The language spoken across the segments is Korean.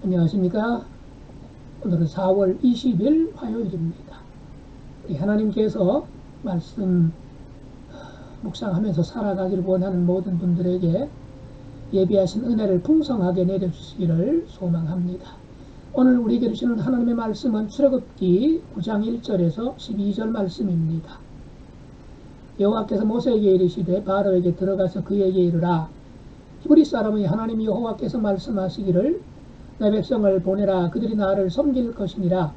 안녕하십니까. 오늘은 4월 20일 화요일입니다. 우리 하나님께서 말씀 묵상하면서 살아가기를 원하는 모든 분들에게 예비하신 은혜를 풍성하게 내려주시기를 소망합니다. 오늘 우리에게 주시는 하나님의 말씀은 출애굽기 9장 1절에서 12절 말씀입니다. 여호와께서 모세에게 이르시되 바로에게 들어가서 그에게 이르라. 히브리 사람의 하나님 여호와께서 말씀하시기를 내 백성을 보내라. 그들이 나를 섬길 것이니라.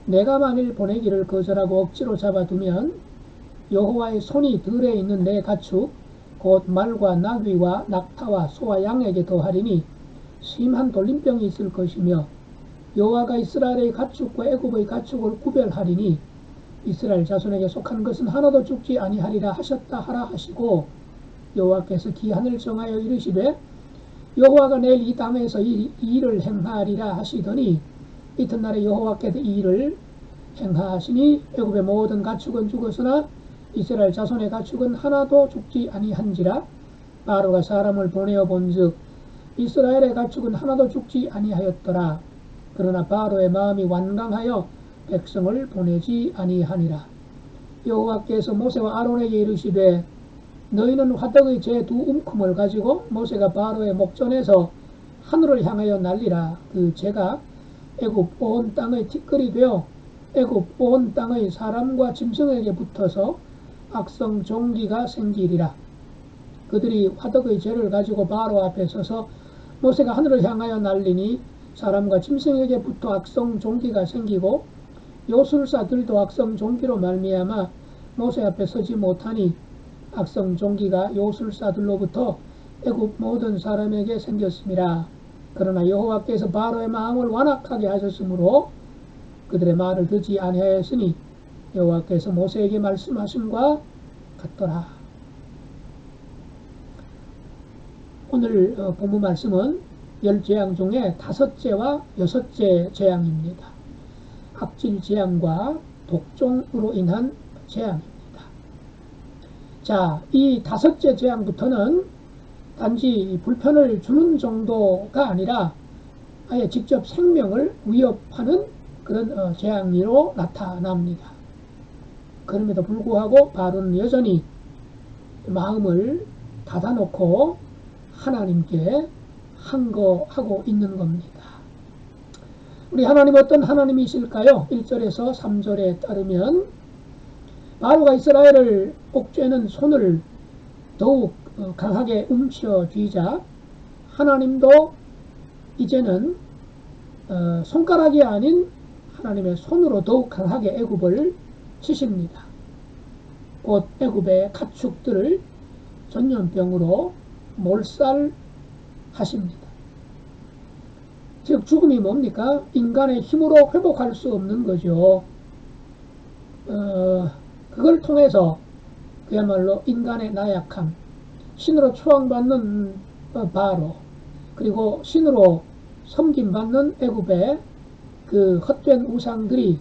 내가 만일 보내기를 거절하고 억지로 잡아두면 여호와의 손이 들에 있는 내 가축 곧 말과 나귀와 낙타와 소와 양에게 더하리니 심한 돌림병이 있을 것이며 여호와가 이스라엘의 가축과 애굽의 가축을 구별하리니 이스라엘 자손에게 속한 것은 하나도 죽지 아니하리라 하셨다 하라 하시고, 여호와께서 기한을 정하여 이르시되 여호와가 내일 이 땅에서 이 일을 행하리라 하시더니 이튿날에 여호와께서 이 일을 행하시니 애굽의 모든 가축은 죽었으나 이스라엘 자손의 가축은 하나도 죽지 아니한지라. 바로가 사람을 보내어 본즉 이스라엘의 가축은 하나도 죽지 아니하였더라. 그러나 바로의 마음이 완강하여 백성을 보내지 아니하니라. 여호와께서 모세와 아론에게 이르시되 너희는 화덕의 제 두 움큼을 가지고 모세가 바로의 목전에서 하늘을 향하여 날리라. 그 재가 애굽 온 땅의 티끌이 되어 애굽 온 땅의 사람과 짐승에게 붙어서 악성 종기가 생기리라. 그들이 화덕의 재를 가지고 바로 앞에 서서 모세가 하늘을 향하여 날리니 사람과 짐승에게 붙어 악성 종기가 생기고 요술사들도 악성 종기로 말미암아 모세 앞에 서지 못하니 악성 종기가 요술사들로부터 애굽 모든 사람에게 생겼습니다. 그러나 여호와께서 바로의 마음을 완악하게 하셨으므로 그들의 말을 듣지 아니하였으니 여호와께서 모세에게 말씀하심과 같더라. 오늘 본문 말씀은 10재앙 중에 5재와 6째 재앙입니다. 악질 재앙과 독종으로 인한 재앙입니다. 자, 이 5째 재앙부터는 단지 불편을 주는 정도가 아니라 아예 직접 생명을 위협하는 그런 재앙으로 나타납니다. 그럼에도 불구하고 바로는 여전히 마음을 닫아놓고 하나님께 항거하고 있는 겁니다. 우리 하나님 어떤 하나님이실까요? 1절에서 3절에 따르면 바로가 이스라엘을 옥죄는 손을 더욱 강하게 움켜쥐자 하나님도 이제는 손가락이 아닌 하나님의 손으로 더욱 강하게 애굽을 치십니다. 곧 애굽의 가축들을 전염병으로 몰살하십니다. 즉 죽음이 뭡니까? 인간의 힘으로 회복할 수 없는 거죠. 그걸 통해서 그야말로 인간의 나약함, 신으로 추앙받는 바로, 그리고 신으로 섬김받는 애굽의 그 헛된 우상들이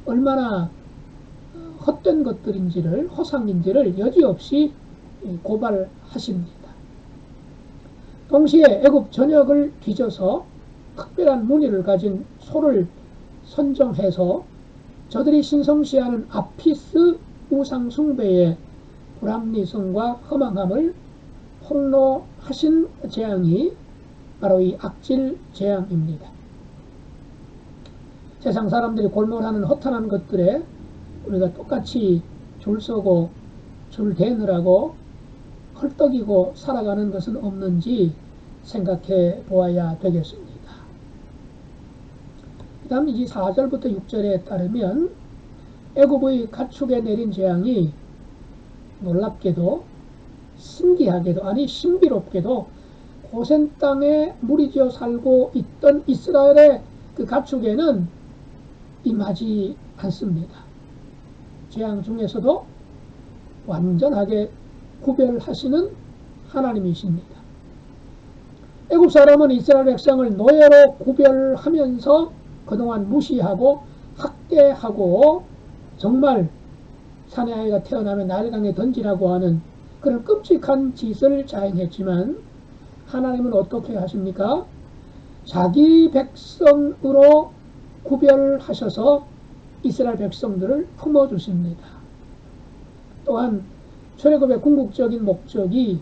얼마나 헛된 것들인지를, 허상인지를 여지없이 고발하십니다. 동시에 애굽 전역을 뒤져서 특별한 무늬를 가진 소를 선정해서 저들이 신성시하는 아피스 우상 숭배의 불합리성과 허망함을 폭로하신 재앙이 바로 이 악질 재앙입니다. 세상 사람들이 골몰하는 허탄한 것들에 우리가 똑같이 줄 서고 줄 대느라고 헐떡이고 살아가는 것은 없는지 생각해 보아야 되겠습니다. 그 다음 이제 4절부터 6절에 따르면 애굽의 가축에 내린 재앙이 놀랍게도 신기하게도 아니 신비롭게도 고센 땅에 무리지어 살고 있던 이스라엘의 그 가축에는 임하지 않습니다. 재앙 중에서도 완전하게 구별하시는 하나님이십니다. 애굽 사람은 이스라엘 백성을 노예로 구별하면서 그동안 무시하고 학대하고 정말 사내 아이가 태어나면 나일강에 던지라고 하는 그런 끔찍한 짓을 자행했지만 하나님은 어떻게 하십니까? 자기 백성으로 구별하셔서 이스라엘 백성들을 품어주십니다. 또한 출애굽의 궁극적인 목적이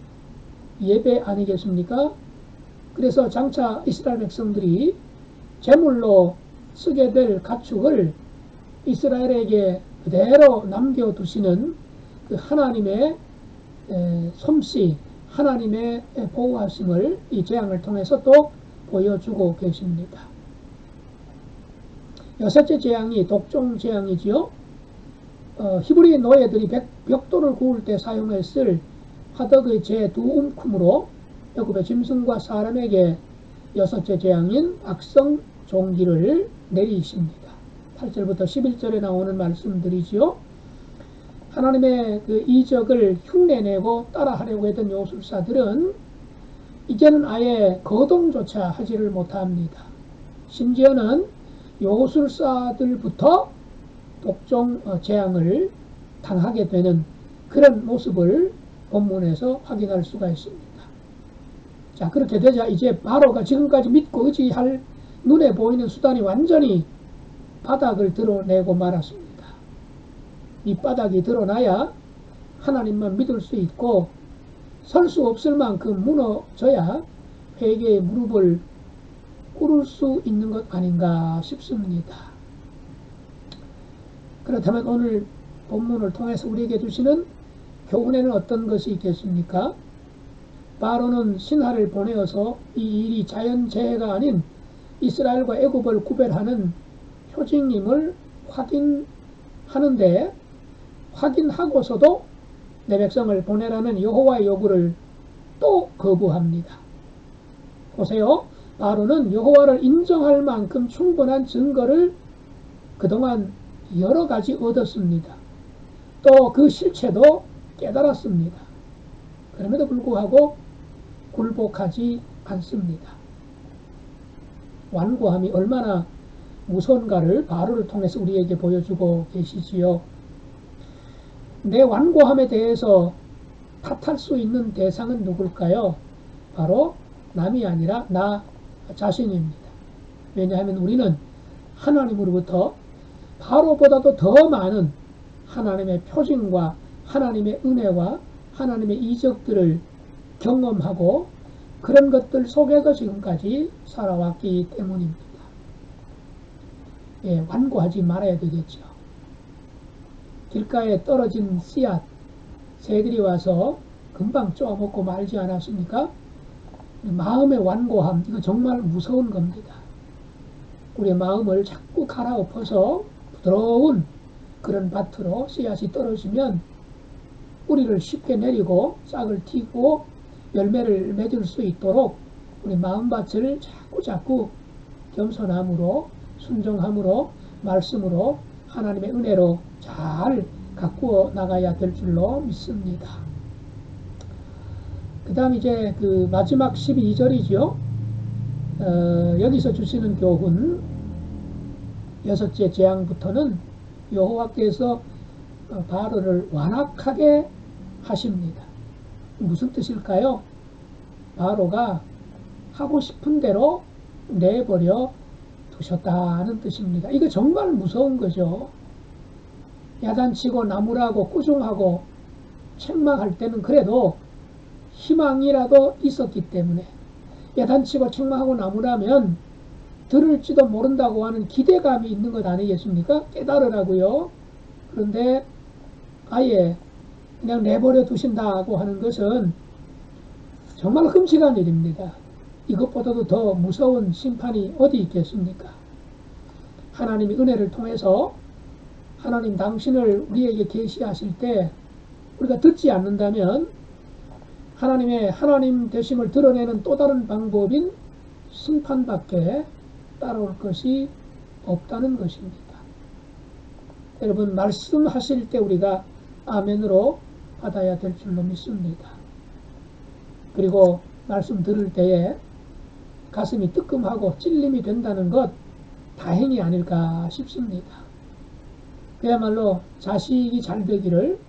예배 아니겠습니까? 그래서 장차 이스라엘 백성들이 제물로 쓰게 될 가축을 이스라엘에게 그대로 남겨두시는 그 하나님의 솜씨, 하나님의 보호하심을 이 재앙을 통해서 또 보여주고 계십니다. 여섯째 재앙이 독종 재앙이지요. 히브리 노예들이 벽돌을 구울 때 사용했을 화덕의 제2 움큼으로 애굽의 짐승과 사람에게 여섯째 재앙인 악성 종기를 내리십니다. 8절부터 11절에 나오는 말씀들이지요. 하나님의 그 이적을 흉내내고 따라하려고 했던 요술사들은 이제는 아예 거동조차 하지를 못합니다. 심지어는 요술사들부터 독종 재앙을 당하게 되는 그런 모습을 본문에서 확인할 수가 있습니다. 자, 그렇게 되자 이제 바로가 지금까지 믿고 의지할 눈에 보이는 수단이 완전히 바닥을 드러내고 말았습니다. 이 바닥이 드러나야 하나님만 믿을 수 있고 설 수 없을 만큼 무너져야 회개의 무릎을 꿇을 수 있는 것 아닌가 싶습니다. 그렇다면 오늘 본문을 통해서 우리에게 주시는 교훈에는 어떤 것이 있겠습니까? 바로는 신하를 보내어서 이 일이 자연재해가 아닌 이스라엘과 애굽을 구별하는 표징임을 확인하는데 확인하고서도 내 백성을 보내라는 여호와의 요구를 또 거부합니다. 보세요. 바로는 여호와를 인정할 만큼 충분한 증거를 그동안 여러 가지 얻었습니다. 또 그 실체도 깨달았습니다. 그럼에도 불구하고 굴복하지 않습니다. 완고함이 얼마나 무서운가를 바로를 통해서 우리에게 보여주고 계시지요. 내 완고함에 대해서 탓할 수 있는 대상은 누굴까요? 바로 남이 아니라 나 자신입니다. 왜냐하면 우리는 하나님으로부터 바로보다도 더 많은 하나님의 표징과 하나님의 은혜와 하나님의 이적들을 경험하고 그런 것들 속에서 지금까지 살아왔기 때문입니다. 예, 완고하지 말아야 되겠죠. 길가에 떨어진 씨앗, 새들이 와서 금방 쪼아먹고 말지 않았습니까? 마음의 완고함, 이거 정말 무서운 겁니다. 우리의 마음을 자꾸 갈아엎어서 부드러운 그런 밭으로 씨앗이 떨어지면 뿌리를 쉽게 내리고 싹을 틔고 열매를 맺을 수 있도록 우리 마음밭을 자꾸 겸손함으로 순종함으로 말씀으로 하나님의 은혜로 잘 가꾸어 나가야 될 줄로 믿습니다. 그 다음 이제 그 마지막 12절이죠. 여기서 주시는 교훈 여섯째 재앙부터는 여호와께서 바로를 완악하게 하십니다. 무슨 뜻일까요? 바로가 하고 싶은 대로 내버려 두셨다는 뜻입니다. 이거 정말 무서운 거죠. 야단치고 나무라고 꾸중하고 책망할 때는 그래도 희망이라도 있었기 때문에 야단치고 책망하고 나무라면 들을지도 모른다고 하는 기대감이 있는 것 아니겠습니까? 깨달으라고요. 그런데 아예 그냥 내버려 두신다고 하는 것은 정말 끔찍한 일입니다. 이것보다도 더 무서운 심판이 어디 있겠습니까? 하나님이 은혜를 통해서 하나님 당신을 우리에게 계시하실 때 우리가 듣지 않는다면 하나님의 하나님 되심을 드러내는 또 다른 방법인 심판밖에 따라올 것이 없다는 것입니다. 여러분 말씀하실 때 우리가 아멘으로 받아야 될 줄로 믿습니다. 그리고 말씀 들을 때에 가슴이 뜨끔하고 찔림이 된다는 것 다행이 아닐까 싶습니다. 그야말로 자식이 잘 되기를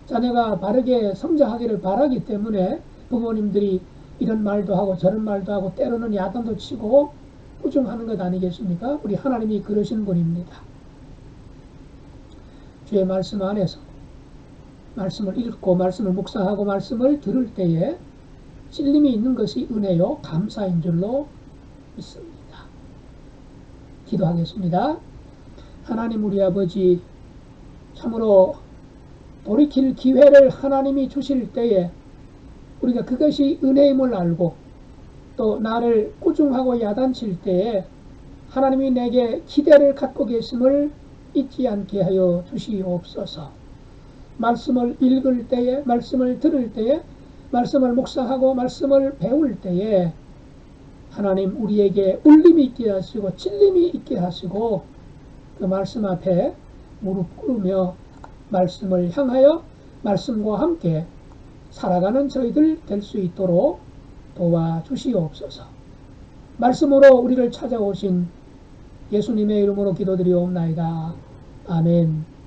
자녀가 바르게 성장하기를 바라기 때문에 부모님들이 이런 말도 하고 저런 말도 하고 때로는 야단도 치고 꾸중하는 것 아니겠습니까? 우리 하나님이 그러신 분입니다. 주의 말씀 안에서 말씀을 읽고 말씀을 묵상하고 말씀을 들을 때에 찔림이 있는 것이 은혜요 감사인 줄로 믿습니다. 기도하겠습니다. 하나님 우리 아버지, 참으로 돌이킬 기회를 하나님이 주실 때에 우리가 그것이 은혜임을 알고 또 나를 꾸중하고 야단칠 때에 하나님이 내게 기대를 갖고 계심을 잊지 않게 하여 주시옵소서. 말씀을 읽을 때에, 말씀을 들을 때에, 말씀을 묵상하고 말씀을 배울 때에 하나님 우리에게 울림이 있게 하시고 찔림이 있게 하시고 그 말씀 앞에 무릎 꿇으며 말씀을 향하여 말씀과 함께 살아가는 저희들 될 수 있도록 도와주시옵소서. 말씀으로 우리를 찾아오신 예수님의 이름으로 기도드리옵나이다. 아멘.